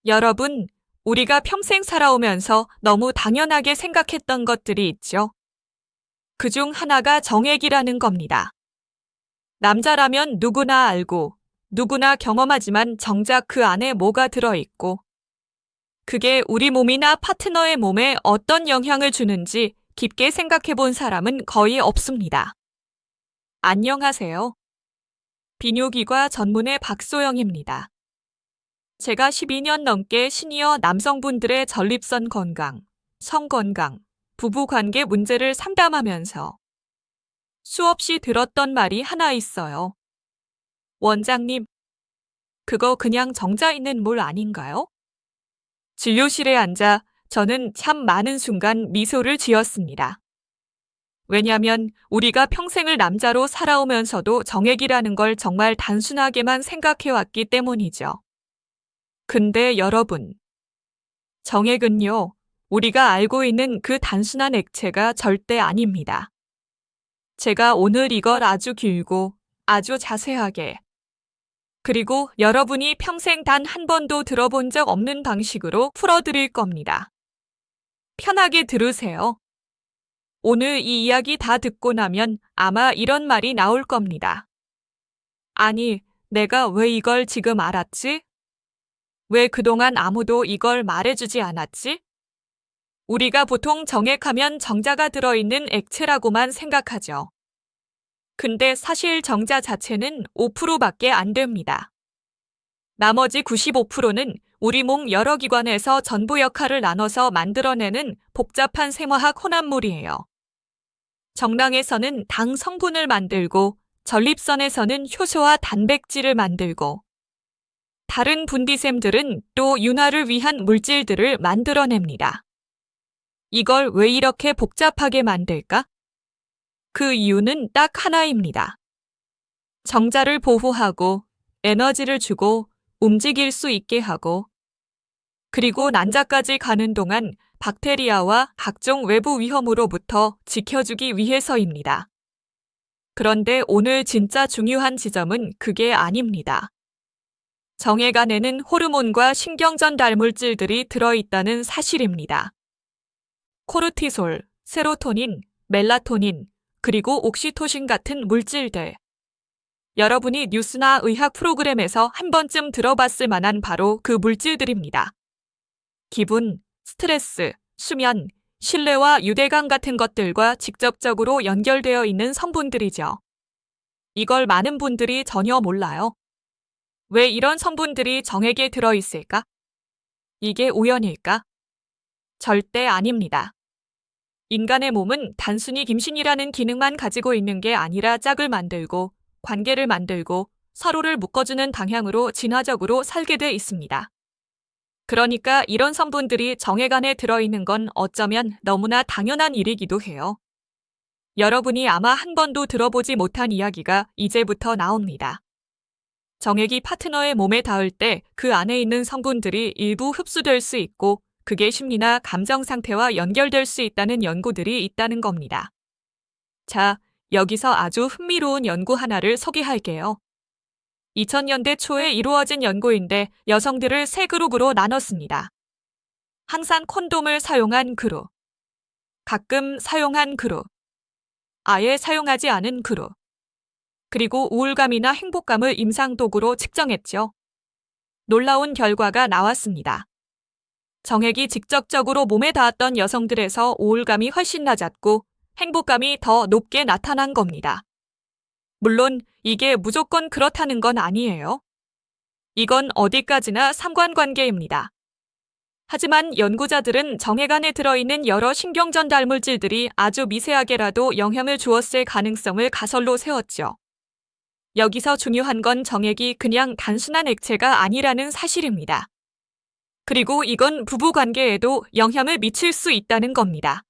여러분, 우리가 평생 살아오면서 너무 당연하게 생각했던 것들이 있죠. 그중 하나가 정액이라는 겁니다. 남자라면 누구나 알고, 누구나 경험하지만 정작 그 안에 뭐가 들어있고, 그게 우리 몸이나 파트너의 몸에 어떤 영향을 주는지 깊게 생각해 본 사람은 거의 없습니다. 안녕하세요. 비뇨기과 전문의 박소영입니다. 제가 12년 넘게 시니어 남성분들의 전립선 건강, 성건강, 부부관계 문제를 상담하면서 수없이 들었던 말이 하나 있어요. 원장님, 그거 그냥 정자 있는 물 아닌가요? 진료실에 앉아 저는 참 많은 순간 미소를 지었습니다. 왜냐면 우리가 평생을 남자로 살아오면서도 정액이라는 걸 정말 단순하게만 생각해왔기 때문이죠. 근데 여러분, 정액은요, 우리가 알고 있는 그 단순한 액체가 절대 아닙니다. 제가 오늘 이걸 아주 길고 아주 자세하게 그리고 여러분이 평생 단 한 번도 들어본 적 없는 방식으로 풀어드릴 겁니다. 편하게 들으세요. 오늘 이 이야기 다 듣고 나면 아마 이런 말이 나올 겁니다. 아니, 내가 왜 이걸 지금 알았지? 왜 그동안 아무도 이걸 말해주지 않았지? 우리가 보통 정액하면 정자가 들어있는 액체라고만 생각하죠. 근데 사실 정자 자체는 5%밖에 안 됩니다. 나머지 95%는 우리 몸 여러 기관에서 전부 역할을 나눠서 만들어내는 복잡한 생화학 혼합물이에요. 정낭에서는 당 성분을 만들고 전립선에서는 효소와 단백질을 만들고 다른 분비샘들은 또 윤활을 위한 물질들을 만들어냅니다. 이걸 왜 이렇게 복잡하게 만들까? 그 이유는 딱 하나입니다. 정자를 보호하고 에너지를 주고 움직일 수 있게 하고 그리고 난자까지 가는 동안 박테리아와 각종 외부 위험으로부터 지켜주기 위해서입니다. 그런데 오늘 진짜 중요한 지점은 그게 아닙니다. 정액 안에는 호르몬과 신경전달 물질들이 들어있다는 사실입니다. 코르티솔, 세로토닌, 멜라토닌, 그리고 옥시토신 같은 물질들. 여러분이 뉴스나 의학 프로그램에서 한 번쯤 들어봤을 만한 바로 그 물질들입니다. 기분, 스트레스, 수면, 신뢰와 유대감 같은 것들과 직접적으로 연결되어 있는 성분들이죠. 이걸 많은 분들이 전혀 몰라요. 왜 이런 성분들이 정액에 들어있을까? 이게 우연일까? 절대 아닙니다. 인간의 몸은 단순히 김신이라는 기능만 가지고 있는 게 아니라 짝을 만들고 관계를 만들고 서로를 묶어주는 방향으로 진화적으로 살게 돼 있습니다. 그러니까 이런 성분들이 정액 안에 들어있는 건 어쩌면 너무나 당연한 일이기도 해요. 여러분이 아마 한 번도 들어보지 못한 이야기가 이제부터 나옵니다. 정액이 파트너의 몸에 닿을 때 그 안에 있는 성분들이 일부 흡수될 수 있고 그게 심리나 감정 상태와 연결될 수 있다는 연구들이 있다는 겁니다. 자, 여기서 아주 흥미로운 연구 하나를 소개할게요. 2000년대 초에 이루어진 연구인데 여성들을 세 그룹으로 나눴습니다. 항상 콘돔을 사용한 그룹, 가끔 사용한 그룹, 아예 사용하지 않은 그룹, 그리고 우울감이나 행복감을 임상도구로 측정했죠. 놀라운 결과가 나왔습니다. 정액이 직접적으로 몸에 닿았던 여성들에서 우울감이 훨씬 낮았고 행복감이 더 높게 나타난 겁니다. 물론 이게 무조건 그렇다는 건 아니에요. 이건 어디까지나 상관관계입니다. 하지만 연구자들은 정액 안에 들어있는 여러 신경전달 물질들이 아주 미세하게라도 영향을 주었을 가능성을 가설로 세웠죠. 여기서 중요한 건 정액이 그냥 단순한 액체가 아니라는 사실입니다. 그리고 이건 부부관계에도 영향을 미칠 수 있다는 겁니다.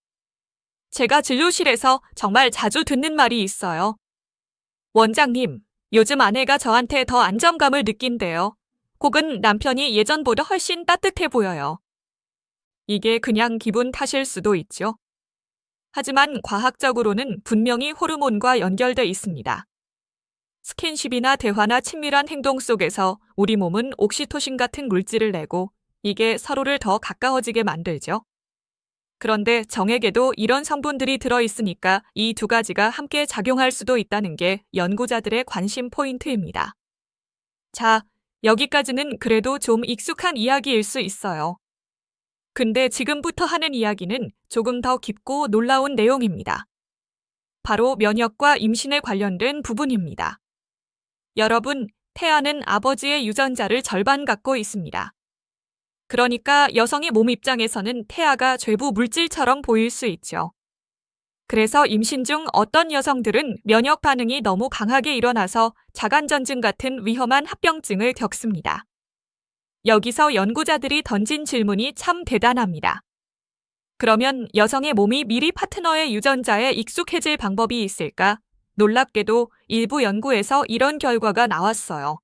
제가 진료실에서 정말 자주 듣는 말이 있어요. 원장님, 요즘 아내가 저한테 더 안정감을 느낀대요. 혹은 남편이 예전보다 훨씬 따뜻해 보여요. 이게 그냥 기분 탓일 수도 있죠. 하지만 과학적으로는 분명히 호르몬과 연결돼 있습니다. 스킨십이나 대화나 친밀한 행동 속에서 우리 몸은 옥시토신 같은 물질을 내고 이게 서로를 더 가까워지게 만들죠. 그런데 정액에도 이런 성분들이 들어있으니까 이 두 가지가 함께 작용할 수도 있다는 게 연구자들의 관심 포인트입니다. 자, 여기까지는 그래도 좀 익숙한 이야기일 수 있어요. 근데 지금부터 하는 이야기는 조금 더 깊고 놀라운 내용입니다. 바로 면역과 임신에 관련된 부분입니다. 여러분, 태아는 아버지의 유전자를 절반 갖고 있습니다. 그러니까 여성의 몸 입장에서는 태아가 죄부 물질처럼 보일 수 있죠. 그래서 임신 중 어떤 여성들은 면역 반응이 너무 강하게 일어나서 자간전증 같은 위험한 합병증을 겪습니다. 여기서 연구자들이 던진 질문이 참 대단합니다. 그러면 여성의 몸이 미리 파트너의 유전자에 익숙해질 방법이 있을까? 놀랍게도 일부 연구에서 이런 결과가 나왔어요.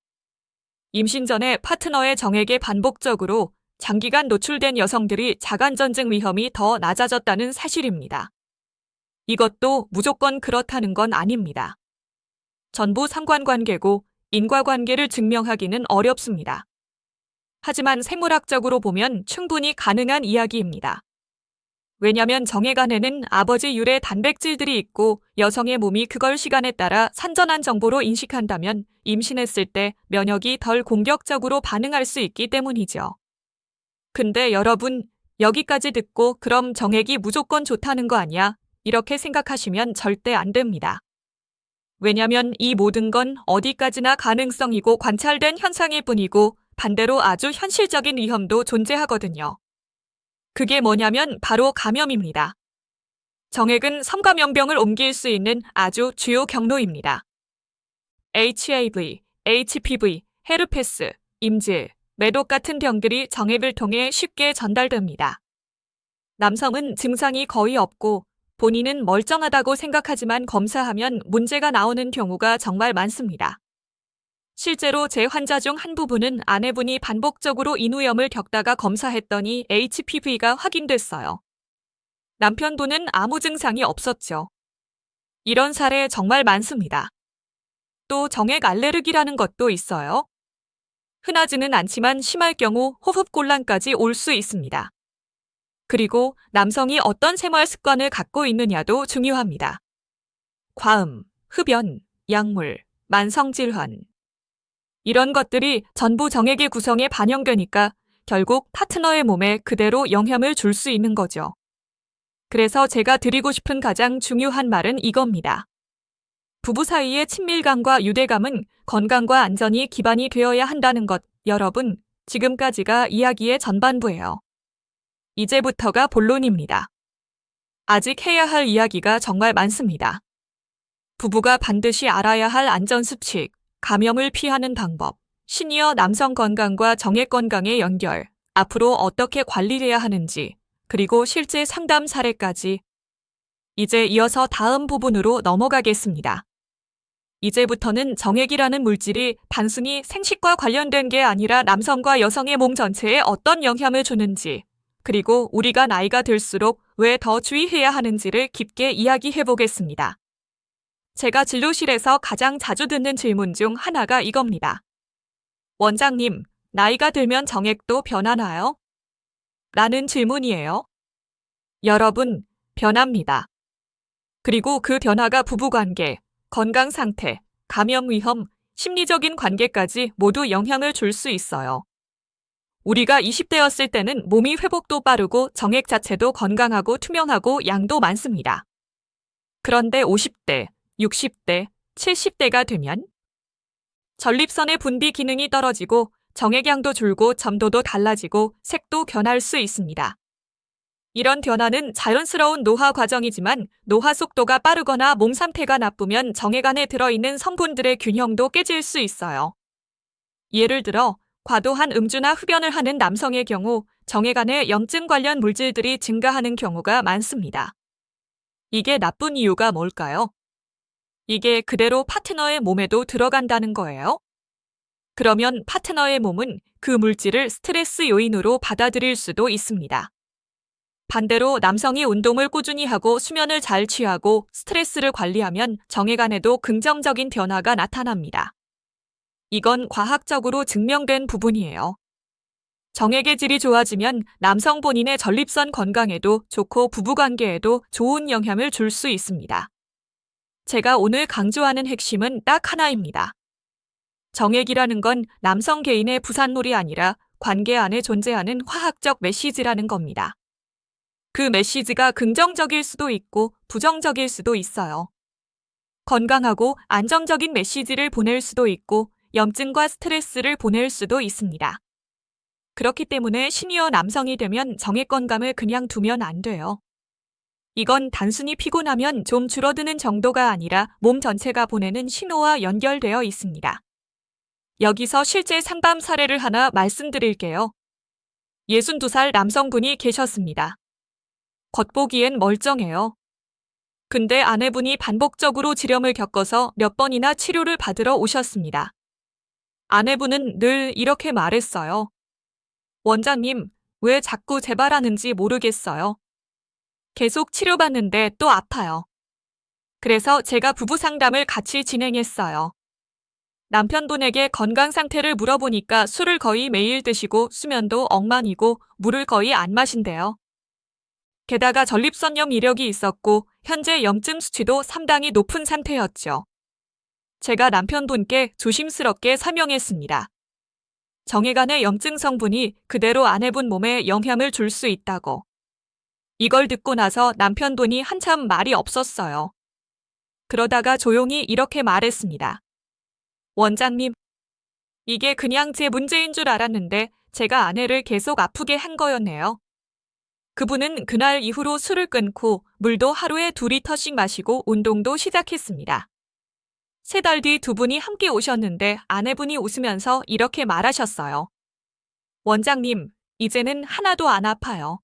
임신 전에 파트너의 정액에 반복적으로 장기간 노출된 여성들이 자간전증 위험이 더 낮아졌다는 사실입니다. 이것도 무조건 그렇다는 건 아닙니다. 전부 상관관계고 인과관계를 증명하기는 어렵습니다. 하지만 생물학적으로 보면 충분히 가능한 이야기입니다. 왜냐면 정액 안에는 아버지 유래 단백질들이 있고 여성의 몸이 그걸 시간에 따라 산전한 정보로 인식한다면 임신했을 때 면역이 덜 공격적으로 반응할 수 있기 때문이죠. 근데 여러분, 여기까지 듣고 그럼 정액이 무조건 좋다는 거 아니야? 이렇게 생각하시면 절대 안 됩니다. 왜냐면 이 모든 건 어디까지나 가능성이고 관찰된 현상일 뿐이고 반대로 아주 현실적인 위험도 존재하거든요. 그게 뭐냐면 바로 감염입니다. 정액은 성감염병을 옮길 수 있는 아주 주요 경로입니다. HIV, HPV, 헤르페스, 임질, 매독 같은 병들이 정액을 통해 쉽게 전달됩니다. 남성은 증상이 거의 없고 본인은 멀쩡하다고 생각하지만 검사하면 문제가 나오는 경우가 정말 많습니다. 실제로 제 환자 중 한 부분은 아내분이 반복적으로 인후염을 겪다가 검사했더니 HPV가 확인됐어요. 남편분은 아무 증상이 없었죠. 이런 사례 정말 많습니다. 또 정액 알레르기라는 것도 있어요. 흔하지는 않지만 심할 경우 호흡곤란까지 올 수 있습니다. 그리고 남성이 어떤 생활 습관을 갖고 있느냐도 중요합니다. 과음, 흡연, 약물, 만성질환. 이런 것들이 전부 정액의 구성에 반영되니까 결국 파트너의 몸에 그대로 영향을 줄 수 있는 거죠. 그래서 제가 드리고 싶은 가장 중요한 말은 이겁니다. 부부 사이의 친밀감과 유대감은 건강과 안전이 기반이 되어야 한다는 것, 여러분, 지금까지가 이야기의 전반부예요. 이제부터가 본론입니다. 아직 해야 할 이야기가 정말 많습니다. 부부가 반드시 알아야 할 안전수칙, 감염을 피하는 방법, 시니어 남성 건강과 정액 건강의 연결, 앞으로 어떻게 관리해야 하는지, 그리고 실제 상담 사례까지. 이제 이어서 다음 부분으로 넘어가겠습니다. 이제부터는 정액이라는 물질이 단순히 생식과 관련된 게 아니라 남성과 여성의 몸 전체에 어떤 영향을 주는지, 그리고 우리가 나이가 들수록 왜 더 주의해야 하는지를 깊게 이야기해 보겠습니다. 제가 진료실에서 가장 자주 듣는 질문 중 하나가 이겁니다. 원장님, 나이가 들면 정액도 변하나요? 라는 질문이에요. 여러분, 변합니다. 그리고 그 변화가 부부관계, 건강 상태, 감염 위험, 심리적인 관계까지 모두 영향을 줄 수 있어요. 우리가 20대였을 때는 몸이 회복도 빠르고 정액 자체도 건강하고 투명하고 양도 많습니다. 그런데 50대, 60대, 70대가 되면 전립선의 분비 기능이 떨어지고 정액양도 줄고 점도도 달라지고 색도 변할 수 있습니다. 이런 변화는 자연스러운 노화 과정이지만 노화 속도가 빠르거나 몸 상태가 나쁘면 정액 안에 들어있는 성분들의 균형도 깨질 수 있어요. 예를 들어 과도한 음주나 흡연을 하는 남성의 경우 정액 안에 염증 관련 물질들이 증가하는 경우가 많습니다. 이게 나쁜 이유가 뭘까요? 이게 그대로 파트너의 몸에도 들어간다는 거예요. 그러면 파트너의 몸은 그 물질을 스트레스 요인으로 받아들일 수도 있습니다. 반대로 남성이 운동을 꾸준히 하고 수면을 잘 취하고 스트레스를 관리하면 정액 안에도 긍정적인 변화가 나타납니다. 이건 과학적으로 증명된 부분이에요. 정액의 질이 좋아지면 남성 본인의 전립선 건강에도 좋고 부부관계에도 좋은 영향을 줄 수 있습니다. 제가 오늘 강조하는 핵심은 딱 하나입니다. 정액이라는 건 남성 개인의 부산물이 아니라 관계 안에 존재하는 화학적 메시지라는 겁니다. 그 메시지가 긍정적일 수도 있고 부정적일 수도 있어요. 건강하고 안정적인 메시지를 보낼 수도 있고 염증과 스트레스를 보낼 수도 있습니다. 그렇기 때문에 시니어 남성이 되면 정액 건강을 그냥 두면 안 돼요. 이건 단순히 피곤하면 좀 줄어드는 정도가 아니라 몸 전체가 보내는 신호와 연결되어 있습니다. 여기서 실제 상담 사례를 하나 말씀드릴게요. 62살 남성분이 계셨습니다. 겉보기엔 멀쩡해요. 근데 아내분이 반복적으로 지렴을 겪어서 몇 번이나 치료를 받으러 오셨습니다. 아내분은 늘 이렇게 말했어요. 원장님, 왜 자꾸 재발하는지 모르겠어요. 계속 치료받는데 또 아파요. 그래서 제가 부부 상담을 같이 진행했어요. 남편분에게 건강 상태를 물어보니까 술을 거의 매일 드시고 수면도 엉망이고 물을 거의 안 마신대요. 게다가 전립선염 이력이 있었고 현재 염증 수치도 상당히 높은 상태였죠. 제가 남편분께 조심스럽게 설명했습니다. 정액안의 염증 성분이 그대로 아내분 몸에 영향을 줄 수 있다고. 이걸 듣고 나서 남편분이 한참 말이 없었어요. 그러다가 조용히 이렇게 말했습니다. 원장님, 이게 그냥 제 문제인 줄 알았는데 제가 아내를 계속 아프게 한 거였네요. 그분은 그날 이후로 술을 끊고 물도 하루에 2리터씩 마시고 운동도 시작했습니다. 3달 뒤 두 분이 함께 오셨는데 아내분이 웃으면서 이렇게 말하셨어요. 원장님, 이제는 하나도 안 아파요.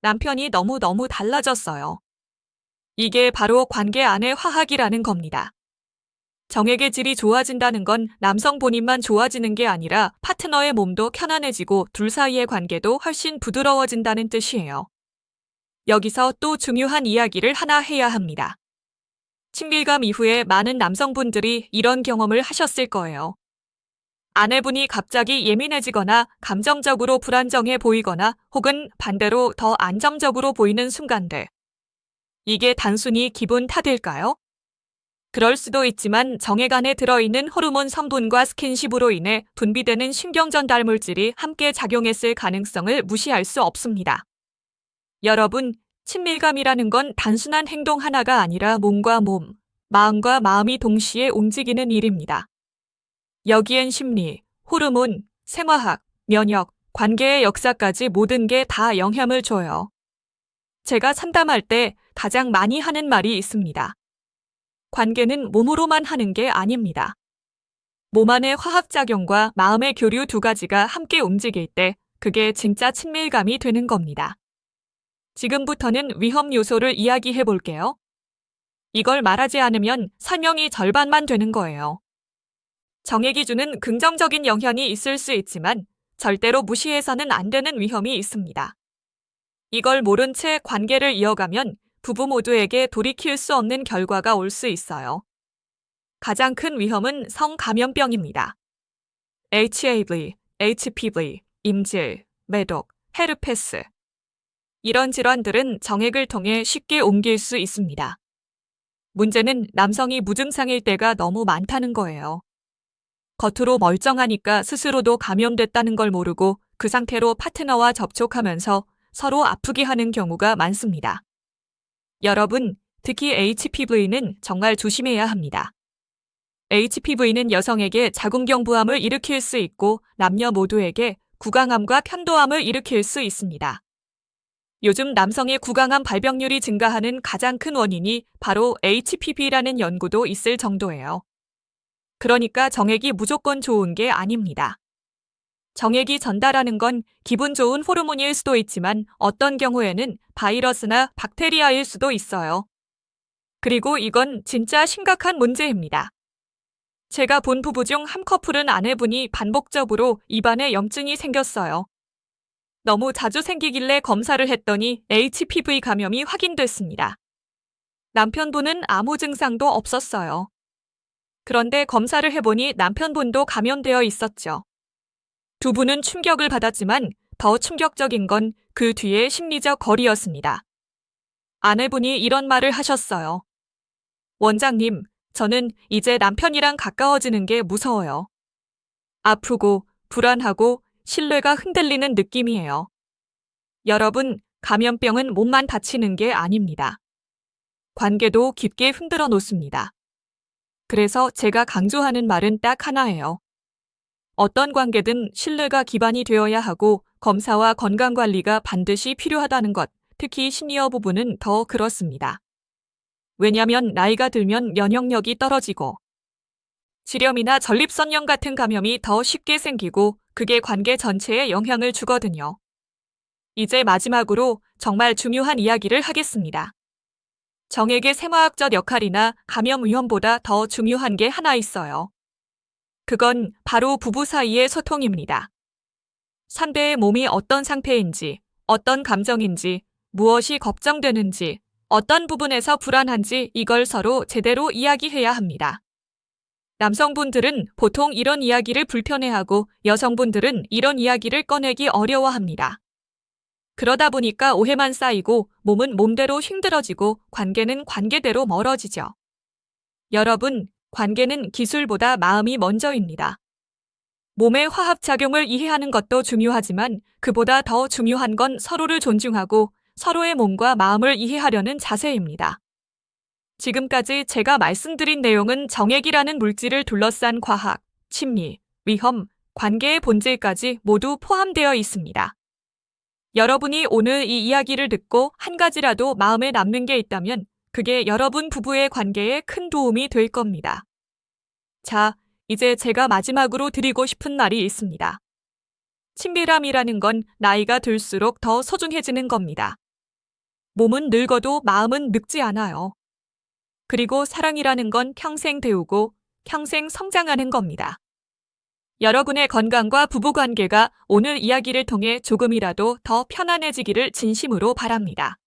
남편이 너무너무 달라졌어요. 이게 바로 관계 안의 화학이라는 겁니다. 정액의 질이 좋아진다는 건 남성 본인만 좋아지는 게 아니라 파트너의 몸도 편안해지고 둘 사이의 관계도 훨씬 부드러워진다는 뜻이에요. 여기서 또 중요한 이야기를 하나 해야 합니다. 친밀감 이후에 많은 남성분들이 이런 경험을 하셨을 거예요. 아내분이 갑자기 예민해지거나 감정적으로 불안정해 보이거나 혹은 반대로 더 안정적으로 보이는 순간들. 이게 단순히 기분 탓일까요? 그럴 수도 있지만 정액 안에 들어있는 호르몬 성분과 스킨십으로 인해 분비되는 신경 전달 물질이 함께 작용했을 가능성을 무시할 수 없습니다. 여러분, 친밀감이라는 건 단순한 행동 하나가 아니라 몸과 몸, 마음과 마음이 동시에 움직이는 일입니다. 여기엔 심리, 호르몬, 생화학, 면역, 관계의 역사까지 모든 게 다 영향을 줘요. 제가 상담할 때 가장 많이 하는 말이 있습니다. 관계는 몸으로만 하는 게 아닙니다. 몸 안의 화학작용과 마음의 교류 두 가지가 함께 움직일 때 그게 진짜 친밀감이 되는 겁니다. 지금부터는 위험 요소를 이야기해 볼게요. 이걸 말하지 않으면 설명이 절반만 되는 거예요. 정액이 주는 긍정적인 영향이 있을 수 있지만 절대로 무시해서는 안 되는 위험이 있습니다. 이걸 모른 채 관계를 이어가면 부부 모두에게 돌이킬 수 없는 결과가 올 수 있어요. 가장 큰 위험은 성감염병입니다. HIV, HPV, 임질, 매독, 헤르페스. 이런 질환들은 정액을 통해 쉽게 옮길 수 있습니다. 문제는 남성이 무증상일 때가 너무 많다는 거예요. 겉으로 멀쩡하니까 스스로도 감염됐다는 걸 모르고 그 상태로 파트너와 접촉하면서 서로 아프게 하는 경우가 많습니다. 여러분, 특히 HPV는 정말 조심해야 합니다. HPV는 여성에게 자궁경부암을 일으킬 수 있고 남녀 모두에게 구강암과 편도암을 일으킬 수 있습니다. 요즘 남성의 구강암 발병률이 증가하는 가장 큰 원인이 바로 HPV라는 연구도 있을 정도예요. 그러니까 정액이 무조건 좋은 게 아닙니다. 정액이 전달하는 건 기분 좋은 호르몬일 수도 있지만 어떤 경우에는 바이러스나 박테리아일 수도 있어요. 그리고 이건 진짜 심각한 문제입니다. 제가 본 부부 중 한 커플은 아내분이 반복적으로 입안에 염증이 생겼어요. 너무 자주 생기길래 검사를 했더니 HPV 감염이 확인됐습니다. 남편분은 아무 증상도 없었어요. 그런데 검사를 해보니 남편분도 감염되어 있었죠. 두 분은 충격을 받았지만 더 충격적인 건 그 뒤의 심리적 거리였습니다. 아내분이 이런 말을 하셨어요. 원장님, 저는 이제 남편이랑 가까워지는 게 무서워요. 아프고 불안하고 신뢰가 흔들리는 느낌이에요. 여러분, 감염병은 몸만 다치는 게 아닙니다. 관계도 깊게 흔들어 놓습니다. 그래서 제가 강조하는 말은 딱 하나예요. 어떤 관계든 신뢰가 기반이 되어야 하고 검사와 건강관리가 반드시 필요하다는 것, 특히 시니어 부부는 더 그렇습니다. 왜냐면 나이가 들면 면역력이 떨어지고 지렴이나 전립선염 같은 감염이 더 쉽게 생기고 그게 관계 전체에 영향을 주거든요. 이제 마지막으로 정말 중요한 이야기를 하겠습니다. 정액의 생화학적 역할이나 감염 위험보다 더 중요한 게 하나 있어요. 그건 바로 부부 사이의 소통입니다. 상대의 몸이 어떤 상태인지, 어떤 감정인지, 무엇이 걱정되는지, 어떤 부분에서 불안한지 이걸 서로 제대로 이야기해야 합니다. 남성분들은 보통 이런 이야기를 불편해하고 여성분들은 이런 이야기를 꺼내기 어려워합니다. 그러다 보니까 오해만 쌓이고 몸은 몸대로 힘들어지고 관계는 관계대로 멀어지죠. 여러분, 관계는 기술보다 마음이 먼저입니다. 몸의 화합작용을 이해하는 것도 중요하지만 그보다 더 중요한 건 서로를 존중하고 서로의 몸과 마음을 이해하려는 자세입니다. 지금까지 제가 말씀드린 내용은 정액이라는 물질을 둘러싼 과학, 심리, 위험, 관계의 본질까지 모두 포함되어 있습니다. 여러분이 오늘 이 이야기를 듣고 한 가지라도 마음에 남는 게 있다면 그게 여러분 부부의 관계에 큰 도움이 될 겁니다. 자, 이제 제가 마지막으로 드리고 싶은 말이 있습니다. 친밀함이라는 건 나이가 들수록 더 소중해지는 겁니다. 몸은 늙어도 마음은 늙지 않아요. 그리고 사랑이라는 건 평생 배우고 평생 성장하는 겁니다. 여러분의 건강과 부부관계가 오늘 이야기를 통해 조금이라도 더 편안해지기를 진심으로 바랍니다.